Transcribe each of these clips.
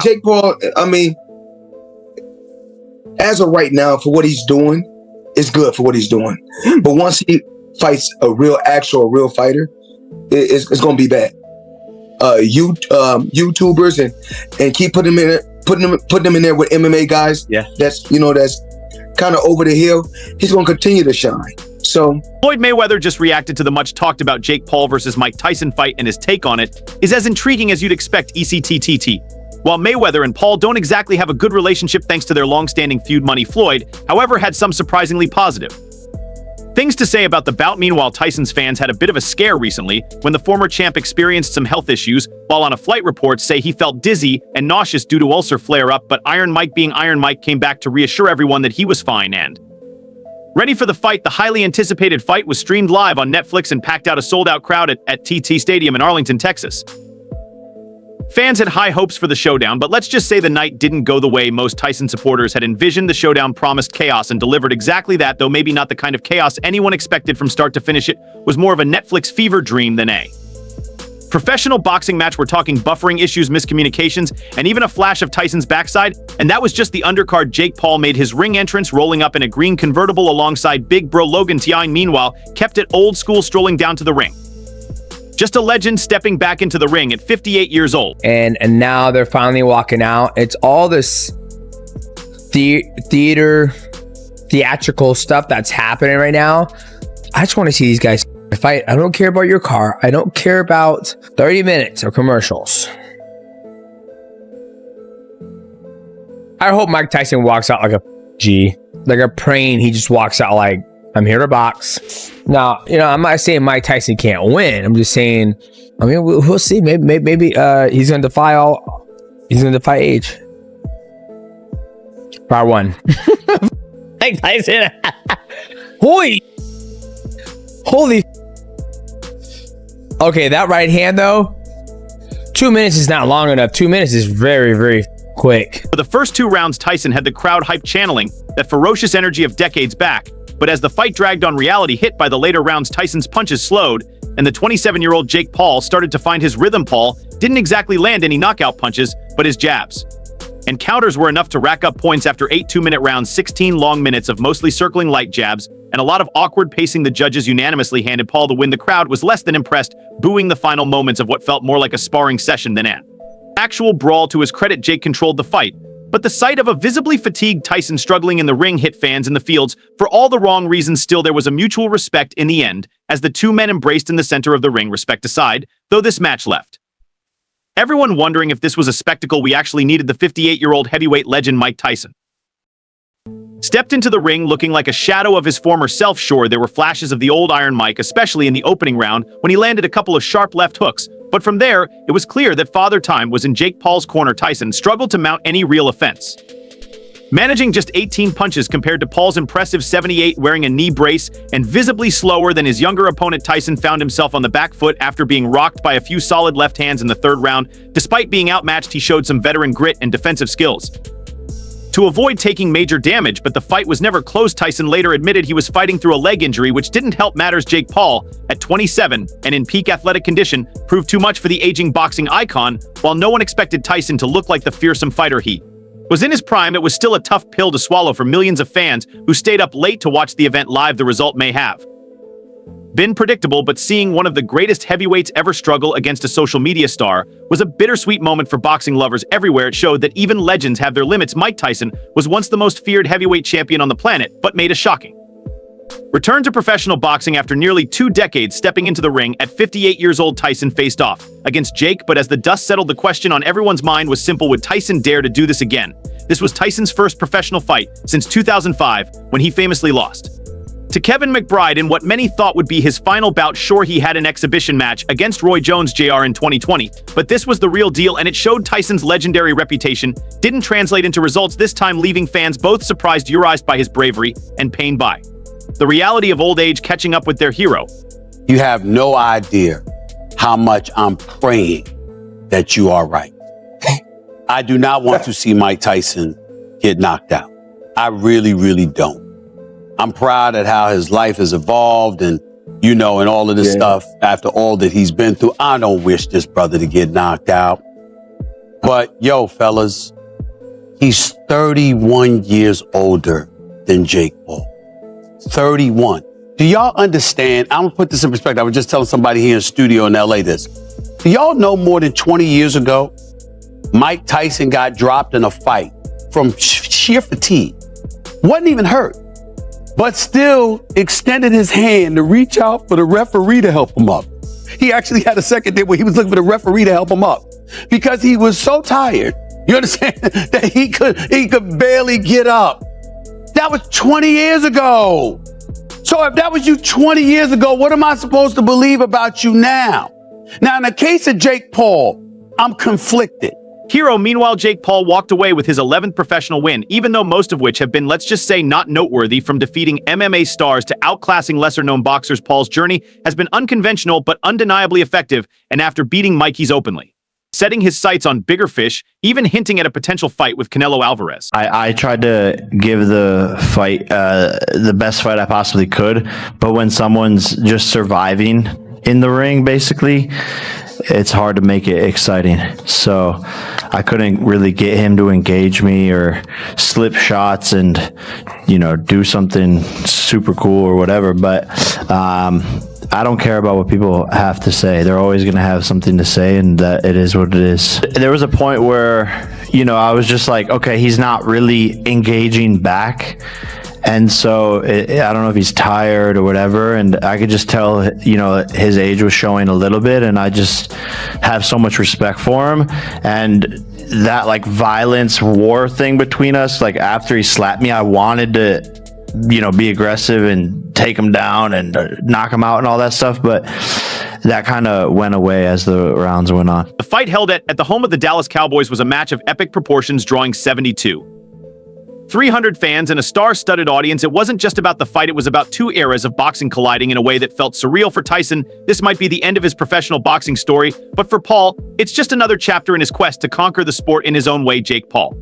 Jake Paul, I mean, as of right now, for what he's doing, it's good for what he's doing. But once he fights a real fighter, it's going to be bad. YouTubers and keep putting them in there with MMA guys. Yeah, that's kind of over the hill. He's going to continue to shine. So Floyd Mayweather just reacted to the much talked about Jake Paul versus Mike Tyson fight, and his take on it is as intriguing as you'd expect. ECTTT. While Mayweather and Paul don't exactly have a good relationship thanks to their long-standing feud, Floyd, however, had some surprisingly positive things to say about the bout. Meanwhile, Tyson's fans had a bit of a scare recently when the former champ experienced some health issues while on a flight. Reports say he felt dizzy and nauseous due to ulcer flare-up, but Iron Mike, being Iron Mike, came back to reassure everyone that he was fine and ready for the fight. The highly anticipated fight was streamed live on Netflix and packed out a sold-out crowd at TT Stadium in Arlington, Texas. Fans had high hopes for the showdown, but let's just say the night didn't go the way most Tyson supporters had envisioned. The showdown promised chaos and delivered exactly that, though maybe not the kind of chaos anyone expected from start to finish. It was more of a Netflix fever dream than a professional boxing match. We're talking buffering issues, miscommunications, and even a flash of Tyson's backside. And that was just the undercard. Jake Paul made his ring entrance rolling up in a green convertible alongside big bro Logan Tine. Meanwhile, kept it old school, strolling down to the ring. Just a legend stepping back into the ring at 58 years old. And now they're finally walking out. It's all this theatrical stuff that's happening right now. I just want to see these guys fight. I don't care about your car. I don't care about 30 minutes of commercials. I hope Mike Tyson walks out like a G, like a praying. He just walks out like, I'm here to box. Now, I'm not saying Mike Tyson can't win. I'm just saying, we'll see. Maybe he's going to defy age. Part one. Mike Tyson. Holy. Okay, that right hand though. 2 minutes is not long enough. 2 minutes is very, very quick. For the first 2 rounds, Tyson had the crowd hype, channeling that ferocious energy of decades back. But as the fight dragged on, reality hit. By the later rounds, Tyson's punches slowed, and the 27-year-old Jake Paul started to find his rhythm. Paul didn't exactly land any knockout punches, but his jabs and counters were enough to rack up points after 8 2-minute rounds, 16 long minutes of mostly circling light jabs, and a lot of awkward pacing. The judges unanimously handed Paul the win. The crowd was less than impressed, booing the final moments of what felt more like a sparring session than an actual brawl. To his credit, Jake controlled the fight, but the sight of a visibly fatigued Tyson struggling in the ring hit fans in the fields for all the wrong reasons. Still, there was a mutual respect in the end, as the two men embraced in the center of the ring. Respect aside, though, this match left everyone wondering if this was a spectacle we actually needed. The 58-year-old heavyweight legend Mike Tyson stepped into the ring looking like a shadow of his former self. Sure, there were flashes of the old Iron Mike, especially in the opening round when he landed a couple of sharp left hooks. But from there, it was clear that Father Time was in Jake Paul's corner. Tyson struggled to mount any real offense, managing just 18 punches compared to Paul's impressive 78, wearing a knee brace and visibly slower than his younger opponent. Tyson found himself on the back foot after being rocked by a few solid left hands in the 3rd round. Despite being outmatched, he showed some veteran grit and defensive skills to avoid taking major damage, but the fight was never close. Tyson later admitted he was fighting through a leg injury, which didn't help matters. Jake Paul, at 27 and in peak athletic condition, proved too much for the aging boxing icon. While no one expected Tyson to look like the fearsome fighter he was in his prime, it was still a tough pill to swallow for millions of fans who stayed up late to watch the event live. The result may have been predictable, but seeing one of the greatest heavyweights ever struggle against a social media star was a bittersweet moment for boxing lovers everywhere. It showed that even legends have their limits. Mike Tyson was once the most feared heavyweight champion on the planet, but made a shocking return to professional boxing after nearly 2 decades. Stepping into the ring at 58 years old, Tyson faced off against Jake, but as the dust settled, the question on everyone's mind was simple: would Tyson dare to do this again? This was Tyson's first professional fight since 2005, when he famously lost to Kevin McBride in what many thought would be his final bout. Sure, he had an exhibition match against Roy Jones Jr. in 2020, but this was the real deal, and it showed Tyson's legendary reputation didn't translate into results this time, leaving fans both surprised, urized by his bravery, and pained by the reality of old age catching up with their hero. You have no idea how much I'm praying that you are right. I do not want to see Mike Tyson get knocked out. I really, really don't. I'm proud at how his life has evolved and, and all of this stuff after all that he's been through. I don't wish this brother to get knocked out. But yo, fellas, he's 31 years older than Jake Paul. 31. Do y'all understand? I'm gonna put this in perspective. I was just telling somebody here in studio in LA this. Do y'all know more than 20 years ago, Mike Tyson got dropped in a fight from sheer fatigue? Wasn't even hurt, but still extended his hand to reach out for the referee to help him up. He actually had a second there where he was looking for the referee to help him up because he was so tired. You understand that he could barely get up. That was 20 years ago. So if that was you 20 years ago, what am I supposed to believe about you now? Now, in the case of Jake Paul, I'm conflicted. Hero, meanwhile, Jake Paul walked away with his 11th professional win, even though most of which have been, let's just say, not noteworthy. From defeating MMA stars to outclassing lesser-known boxers, Paul's journey has been unconventional but undeniably effective, and after beating Mikey's openly, setting his sights on bigger fish, even hinting at a potential fight with Canelo Alvarez. I tried to give the fight the best fight I possibly could, but when someone's just surviving in the ring, basically, it's hard to make it exciting. So I couldn't really get him to engage me or slip shots and, do something super cool or whatever. But I don't care about what people have to say. They're always going to have something to say, and that it is what it is. There was a point where, I was just like, okay, he's not really engaging back. And so I don't know if he's tired or whatever. And I could just tell, his age was showing a little bit. And I just have so much respect for him. And that violence war thing between us, after he slapped me, I wanted to, be aggressive and take him down and knock him out and all that stuff. But that kind of went away as the rounds went on. The fight held at the home of the Dallas Cowboys was a match of epic proportions, drawing 72. 300 fans and a star-studded audience. It wasn't just about the fight, it was about two eras of boxing colliding in a way that felt surreal. For Tyson, this might be the end of his professional boxing story, but for Paul, it's just another chapter in his quest to conquer the sport in his own way. Jake Paul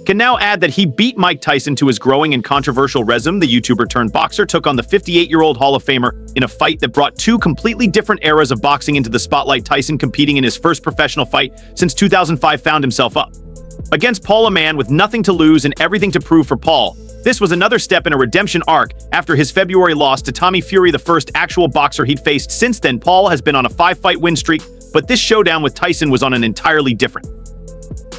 can now add that he beat Mike Tyson to his growing and controversial resume. The YouTuber-turned-boxer took on the 58-year-old Hall of Famer in a fight that brought two completely different eras of boxing into the spotlight. Tyson, competing in his first professional fight since 2005, found himself up against Paul, a man with nothing to lose and everything to prove. For Paul, this was another step in a redemption arc after his February loss to Tommy Fury, the first actual boxer he'd faced. Since then, Paul has been on a 5-fight win streak, but this showdown with Tyson was on an entirely different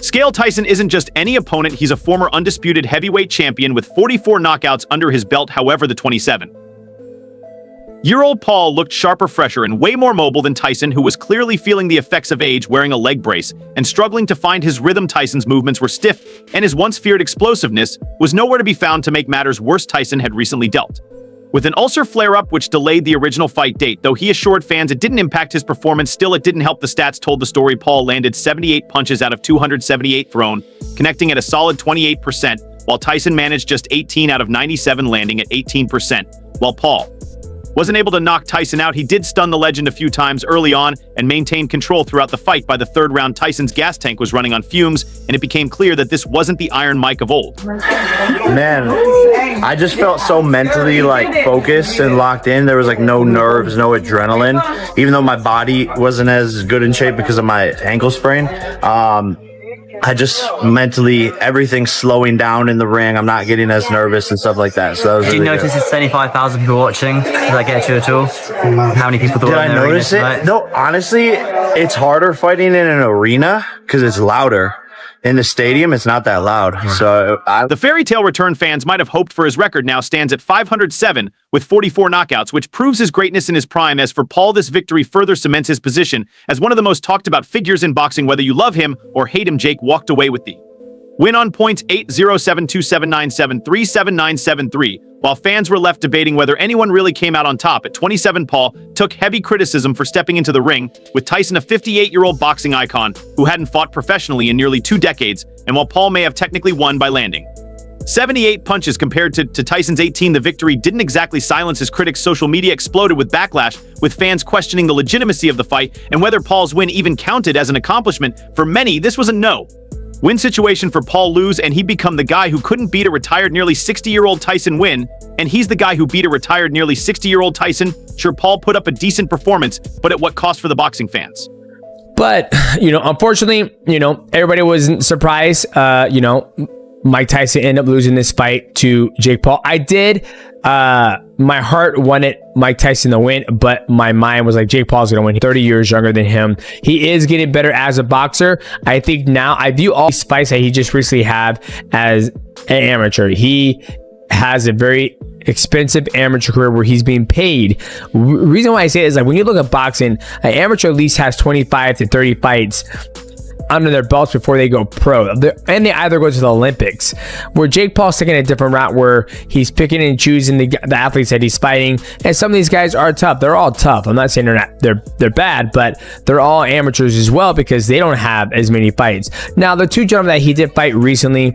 scale. Tyson isn't just any opponent, he's a former undisputed heavyweight champion with 44 knockouts under his belt. However, the 27-year-old Paul looked sharper, fresher, and way more mobile than Tyson, who was clearly feeling the effects of age, wearing a leg brace and struggling to find his rhythm. Tyson's movements were stiff, and his once feared explosiveness was nowhere to be found. To make matters worse, Tyson had recently dealt with an ulcer flare-up which delayed the original fight date. Though he assured fans it didn't impact his performance, still it didn't help. The stats told the story. Paul landed 78 punches out of 278 thrown, connecting at a solid 28%, while Tyson managed just 18 out of 97, landing at 18%. While Paul wasn't able to knock Tyson out, he did stun the legend a few times early on and maintained control throughout the fight. By the third round, Tyson's gas tank was running on fumes, and it became clear that this wasn't the Iron Mike of old. Man, I just felt so mentally focused and locked in. There was no nerves, no adrenaline, even though my body wasn't as good in shape because of my ankle sprain. I just mentally, everything's slowing down in the ring. I'm not getting as nervous and stuff like that. So that was Did you notice there's 75,000 people watching? Did that get you at all? How many people thought Did I notice it? No, honestly, it's harder fighting in an arena because it's louder. In the stadium, it's not that loud. So the fairy tale return fans might have hoped for. His record now stands at 507 with 44 knockouts, which proves his greatness in his prime. As for Paul, this victory further cements his position as one of the most talked about figures in boxing. Whether you love him or hate him, Jake walked away with the win on points 8-0-7-2-7-9-7-3-7-9-7-3. While fans were left debating whether anyone really came out on top at 27, Paul took heavy criticism for stepping into the ring with Tyson, a 58-year-old boxing icon who hadn't fought professionally in nearly 2 decades. And while Paul may have technically won by landing 78 punches compared to Tyson's 18, the victory didn't exactly silence his critics. Social media exploded with backlash, with fans questioning the legitimacy of the fight and whether Paul's win even counted as an accomplishment. For many, this was a no-win situation for Paul. Lose and he'd become the guy who couldn't beat a retired nearly 60-year-old Tyson. Win and he's the guy who beat a retired nearly 60-year-old Tyson. Sure, Paul put up a decent performance, but at what cost for the boxing fans? But, unfortunately, everybody wasn't surprised. Mike Tyson ended up losing this fight to Jake Paul. I did. My heart wanted Mike Tyson to win, but my mind was like, Jake Paul's going to win. He's 30 years younger than him. He is getting better as a boxer. I think now I view all these fights that he just recently had as an amateur. He has a very expensive amateur career where he's being paid. Reason why I say it is like when you look at boxing, an amateur at least has 25 to 30 fights under their belts before they go pro, and they either go to the Olympics. Where Jake Paul's taking a different route where he's picking and choosing the athletes that he's fighting, and some of these guys are tough. They're all tough. I'm not saying they're bad, but they're all amateurs as well because they don't have as many fights. Now, the two gentlemen that he did fight recently,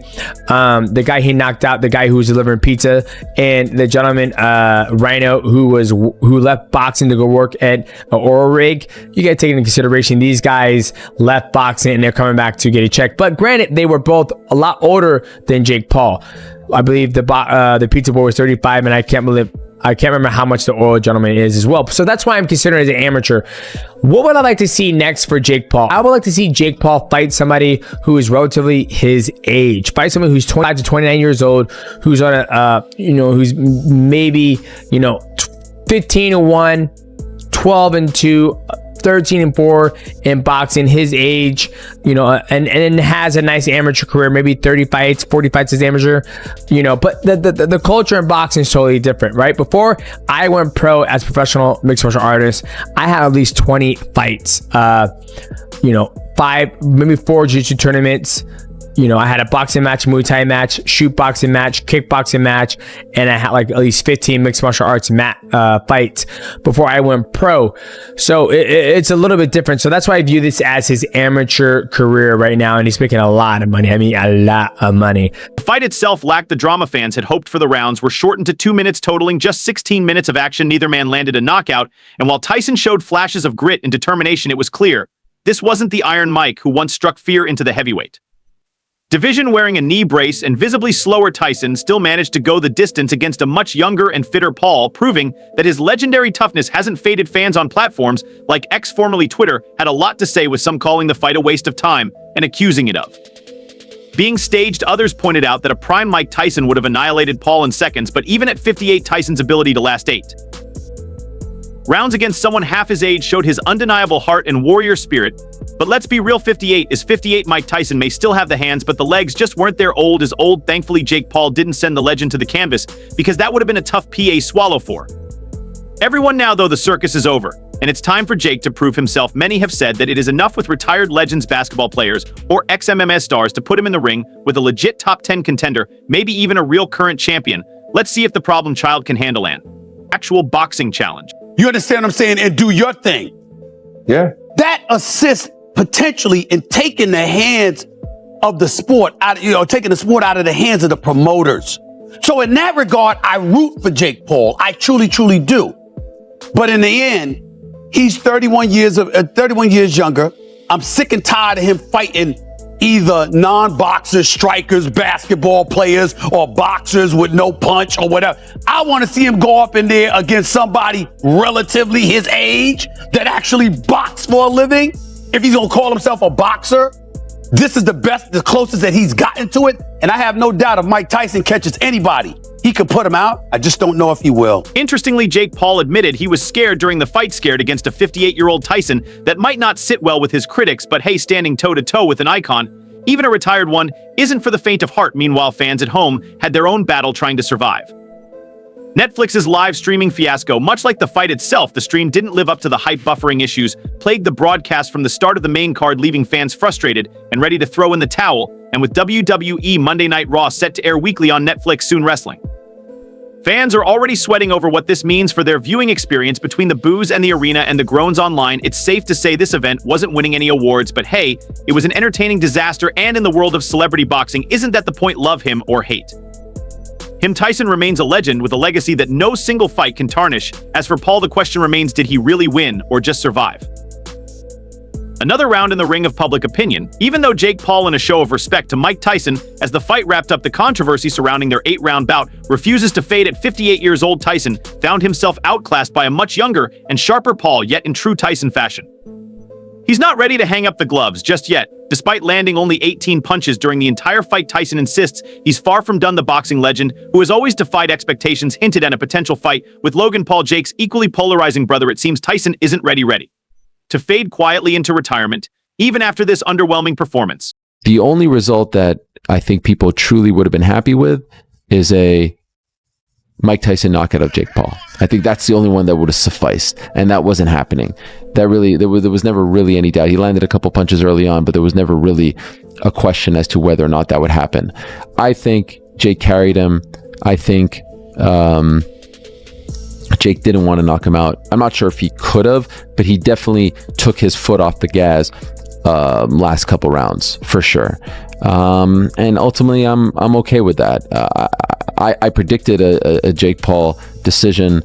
the guy he knocked out, the guy who was delivering pizza, and the gentleman Rhino who left boxing to go work at Oral Rig. You got to take into consideration these guys left boxing and they're coming back to get a check. But granted, they were both a lot older than Jake Paul. I believe the pizza boy was 35, and I can't remember how much the oil gentleman is as well. So that's why I'm considering as an amateur. What would I like to see next for Jake Paul? I would like to see Jake Paul fight somebody who is relatively his age. Fight someone who's 25 to 29 years old, who's on who's maybe 15-1, 12-2. 13-4 in boxing, his age, and has a nice amateur career, maybe 30 fights, 40 fights as amateur, but the culture in boxing is totally different, right? Before I went pro as a professional mixed martial artist, I had at least 20 fights, 5, maybe 4 jiu-jitsu tournaments. I had a boxing match, Muay Thai match, shoot boxing match, kickboxing match, and I had like at least 15 mixed martial arts fights before I went pro. So it's a little bit different. So that's why I view this as his amateur career right now, and he's making a lot of money. I mean, a lot of money. The fight itself lacked the drama fans had hoped for. The rounds were shortened to 2 minutes, totaling just 16 minutes of action. Neither man landed a knockout, and while Tyson showed flashes of grit and determination, it was clear this wasn't the Iron Mike who once struck fear into the heavyweight division. Wearing a knee brace and visibly slower Tyson still managed to go the distance against a much younger and fitter Paul, proving that his legendary toughness hasn't faded. Fans on platforms like X, formerly Twitter, had a lot to say, with some calling the fight a waste of time and accusing it of being staged. Others pointed out that a prime Mike Tyson would have annihilated Paul in seconds, but even at 58, Tyson's ability to last 8 rounds against someone half his age showed his undeniable heart and warrior spirit. But let's be real, 58 is 58. Mike Tyson may still have the hands, but the legs just weren't there. Old is old. Thankfully, Jake Paul didn't send the legend to the canvas, because that would have been a tough PA swallow for everyone. Now, though, the circus is over, and it's time for Jake to prove himself. Many have said that it is enough with retired legends, basketball players, or ex-MMS stars to put him in the ring with a legit top 10 contender, maybe even a real current champion. Let's see if the problem child can handle an actual boxing challenge. You understand what I'm saying? And do your thing. Yeah. That assists potentially in taking the hands of the sport out, taking the sport out of the hands of the promoters. So in that regard, I root for Jake Paul. I truly, truly do. But in the end, he's 31 years younger. I'm sick and tired of him fighting either non-boxers, strikers, basketball players, or boxers with no punch or whatever. I want to see him go up in there against somebody relatively his age that actually box for a living. If he's going to call himself a boxer, this is the closest that he's gotten to it. And I have no doubt if Mike Tyson catches anybody, he could put him out. I just don't know if he will. Interestingly, Jake Paul admitted he was scared during the fight, scared against a 58-year-old Tyson that might not sit well with his critics, but hey, standing toe-to-toe with an icon, even a retired one, isn't for the faint of heart. Meanwhile, fans at home had their own battle trying to survive. Netflix's live streaming fiasco. Much like the fight itself, the stream didn't live up to the hype. Buffering issues plagued the broadcast from the start of the main card, leaving fans frustrated and ready to throw in the towel. And with WWE Monday Night Raw set to air weekly on Netflix soon, wrestling fans are already sweating over what this means for their viewing experience. Between the boos and the arena and the groans online, it's safe to say this event wasn't winning any awards, but hey, it was an entertaining disaster. And in the world of celebrity boxing, isn't that the point? Love him or hate him, Tyson remains a legend with a legacy that no single fight can tarnish. As for Paul, the question remains, did he really win or just survive another round in the ring of public opinion? Even though Jake Paul, in a show of respect to Mike Tyson, as the fight wrapped up, the controversy surrounding their 8-round bout refuses to fade. At 58 years old, Tyson found himself outclassed by a much younger and sharper Paul, yet in true Tyson fashion, He's not ready to hang up the gloves just yet. Despite landing only 18 punches during the entire fight, Tyson insists he's far from done. The boxing legend, who has always defied expectations, hinted at a potential fight with Logan Paul, Jake's equally polarizing brother. It seems Tyson isn't ready to fade quietly into retirement, even after this underwhelming performance. The only result that I think people truly would have been happy with is a Mike Tyson knockout of Jake Paul. I think that's the only one that would have sufficed, and that wasn't happening. There was never really any doubt. He landed a couple punches early on, but there was never really a question as to whether or not that would happen. I think Jake carried him. I think Jake didn't want to knock him out. I'm not sure if he could have, but he definitely took his foot off the gas last couple rounds for sure. And ultimately, I'm okay with that. I predicted a Jake Paul decision.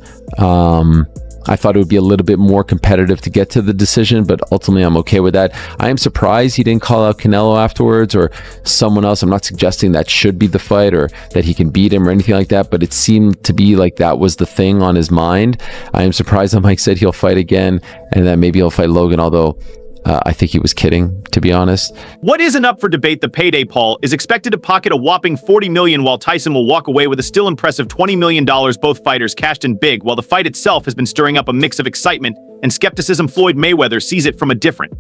I thought it would be a little bit more competitive to get to the decision, but ultimately I'm okay with that. I am surprised he didn't call out Canelo afterwards or someone else. I'm not suggesting that should be the fight or that he can beat him or anything like that, but it seemed to be like that was the thing on his mind. I am surprised that Mike said he'll fight again and that maybe he'll fight Logan, although I think he was kidding, to be honest. What isn't up for debate, the payday Paul is expected to pocket a whopping $40 million, while Tyson will walk away with a still impressive $20 million. Both fighters cashed in big, while the fight itself has been stirring up a mix of excitement and skepticism. Floyd Mayweather sees it from a different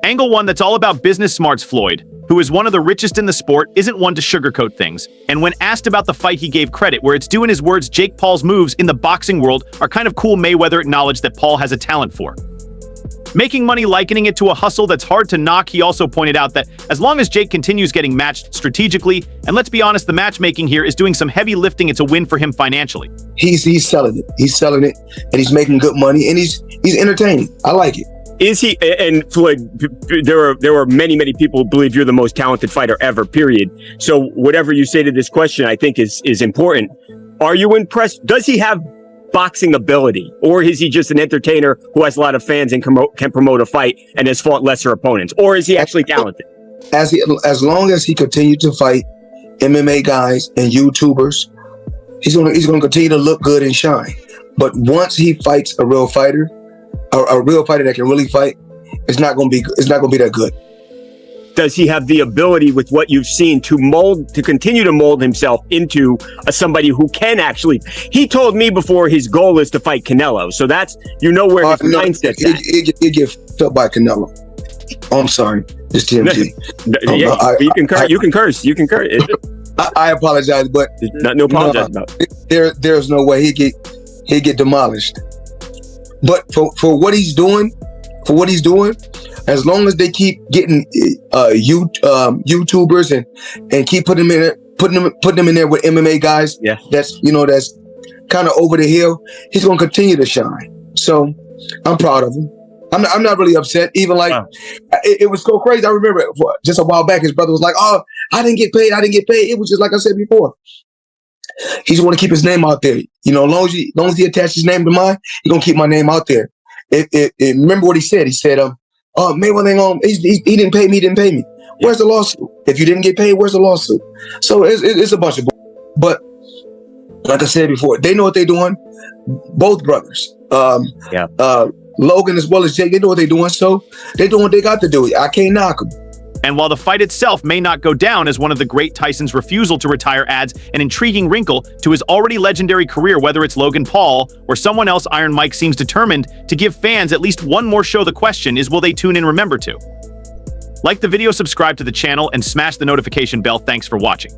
angle, one that's all about business smarts. Floyd, who is one of the richest in the sport, isn't one to sugarcoat things, and when asked about the fight, he gave credit where it's due. In his words, Jake Paul's moves in the boxing world are kind of cool. Mayweather acknowledged that Paul has a talent for making money, likening it to a hustle that's hard to knock. He also pointed out that as long as Jake continues getting matched strategically, and let's be honest, the matchmaking here is doing some heavy lifting, it's a win for him financially. He's selling it. He's selling it, and he's making good money, and he's entertaining. I like it. Is he? And Floyd, there are many people who believe you're the most talented fighter ever, period. So whatever you say to this question, I think is important. Are you impressed? Does he have boxing ability, or is he just an entertainer who has a lot of fans and can promote a fight and has fought lesser opponents, or is he actually talented? As long as he continues to fight MMA guys and YouTubers, he's gonna continue to look good and shine. But once he fights a real fighter, a real fighter that can really fight, it's not gonna be that good. Does he have the ability, with what you've seen, to continue to mold himself into somebody who can actually? He told me before his goal is to fight Canelo, so that's where his mindset's at. He get felt by Canelo. Oh, I'm sorry, it's TMZ. You can curse. I apologize, but no apologize about it. There's no way he get demolished. But for what he's doing, as long as they keep getting YouTubers and keep putting them in there with MMA guys, yeah, that's kind of over the hill, he's gonna continue to shine. So I'm proud of him. I'm not really upset. Even it was so crazy. I remember just a while back, his brother was like, "Oh, I didn't get paid. It was just like I said before. He just want to keep his name out there. As long as he attaches his name to mine, he's gonna keep my name out there. Remember what he said? He said, "Oh, Mayweather ain't on. He didn't pay me. Didn't pay me. Where's the lawsuit? If you didn't get paid, where's the lawsuit?" So it's a bunch of bull. But like I said before, they know what they're doing. Both brothers, Logan as well as Jake, they know what they're doing. So they're doing what they got to do. I can't knock them. And while the fight itself may not go down as one of the great, Tyson's refusal to retire adds an intriguing wrinkle to his already legendary career. Whether it's Logan Paul or someone else, Iron Mike seems determined to give fans at least one more show. The question is, will they tune in? Remember to like the video, subscribe to the channel, and smash the notification bell. Thanks for watching.